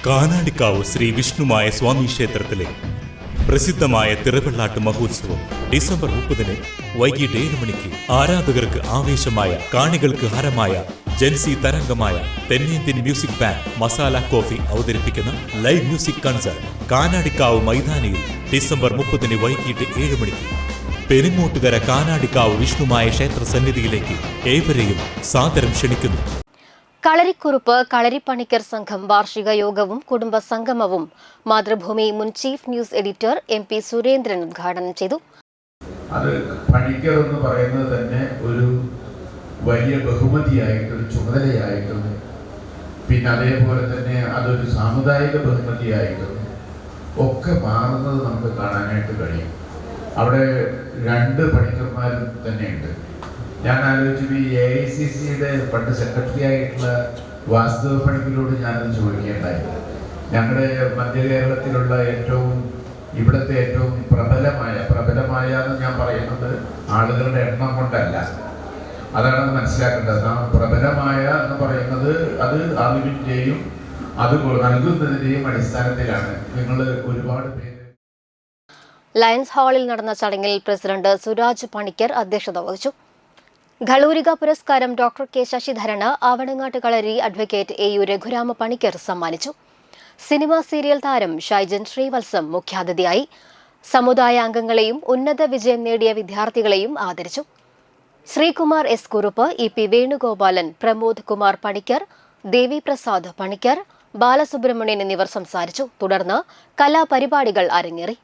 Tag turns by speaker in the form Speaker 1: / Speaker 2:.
Speaker 1: കാനാടിക്കാവ് ശ്രീ വിഷ്ണുമായ സ്വാമി ക്ഷേത്രത്തിലെ പ്രസിദ്ധമായ തിറവെള്ളാട്ട് മഹോത്സവം ഡിസംബർ 30 വൈകിട്ട് 7 മണിക്ക് ആരാധകർക്ക് ആവേശമായ, കാണികൾക്ക് ഹരമായ, ജൻസി തരംഗമായ തെന്നിന്ത്യൻ മ്യൂസിക് ബാൻഡ് മസാല കോഫി അവതരിപ്പിക്കുന്ന ലൈവ് മ്യൂസിക് കൺസേർട്ട് കാനാടിക്കാവ് മൈതാനിയിൽ ഡിസംബർ 30 വൈകിട്ട് 7 മണിക്ക് പെരുങ്ങോട്ടുകര കാനാടിക്കാവ് വിഷ്ണുമായ ക്ഷേത്ര സന്നിധിയിലേക്ക് ഏവരെയും സാദരം ക്ഷണിക്കുന്നു.
Speaker 2: കളരിക്കുറുപ്പ് കളരിപ്പണിക്കർ സംഘം വാർഷിക യോഗവും കുടുംബ സംഗമവും മാതൃഭൂമി മുൻ chief news editor MP Surendran ഉദ്ഘാടനം ചെയ്തു.
Speaker 3: അത് പണിക്കർ എന്ന് പറയുന്നത് തന്നെ ഒരു വലിയ ബഹുമതിയായിട്ടും ഒരു ചുമതലയായിട്ടും പിന്നെ അതേപോലെ തന്നെ അതൊരു സാമുദായിക ബഹുമതിയായിട്ടും ഒക്കെ മാറുന്നത് നമുക്ക് കാണാനായിട്ട് കഴിയും. അവിടെ 2 പണിക്കർമാരും തന്നെയുണ്ട്. ഞാൻ ആലോചിച്ചു, ഈ AICCയുടെ പണ്ട് സെക്രട്ടറി ആയിട്ടുള്ള വാസ്തവ പണിക്കരോട് ഞാനത് ചോദിക്കേണ്ടായിരുന്നു. ഞങ്ങളുടെ മധ്യ കേരളത്തിലുള്ള ഇവിടുത്തെ ഏറ്റവും പ്രബലമായ എന്ന് ഞാൻ പറയുന്നത് ആളുകളുടെ എണ്ണം കൊണ്ടല്ല, അതാണ് മനസ്സിലാക്കേണ്ടത്. ആ പ്രബലമായ എന്ന് പറയുന്നത് അത് അറിവിൻ്റെയും അത് നൽകുന്നതിൻ്റെയും അടിസ്ഥാനത്തിലാണ്. നിങ്ങൾ ഒരുപാട് പേര്.
Speaker 2: ലയൺസ് ഹാളിൽ നടന്ന ചടങ്ങിൽ പ്രസിഡന്റ് സുരാജ് പണിക്കർ അധ്യക്ഷത വഹിച്ചു. ഘളൂരിക പുരസ്കാരം ഡോക്ടർ K ശശിധരന് ആവണങ്ങാട്ട് കളരി അഡ്വക്കേറ്റ് AU രഘുരാമ പണിക്കർ സമ്മാനിച്ചു. സിനിമ സീരിയൽ താരം ഷൈജൻ ശ്രീവത്സം മുഖ്യാതിഥിയായി. സമുദായ അംഗങ്ങളെയും ഉന്നത വിജയം നേടിയ വിദ്യാർത്ഥികളെയും ആദരിച്ചു. ശ്രീകുമാർ S കുറുപ്പ്, EP വേണുഗോപാലൻ, പ്രമോദ് കുമാർ പണിക്കർ, ദേവി പ്രസാദ് പണിക്കർ, ബാലസുബ്രഹ്മണ്യൻ എന്നിവർ സംസാരിച്ചു. തുടർന്ന് കലാപരിപാടികൾ അരങ്ങേറി.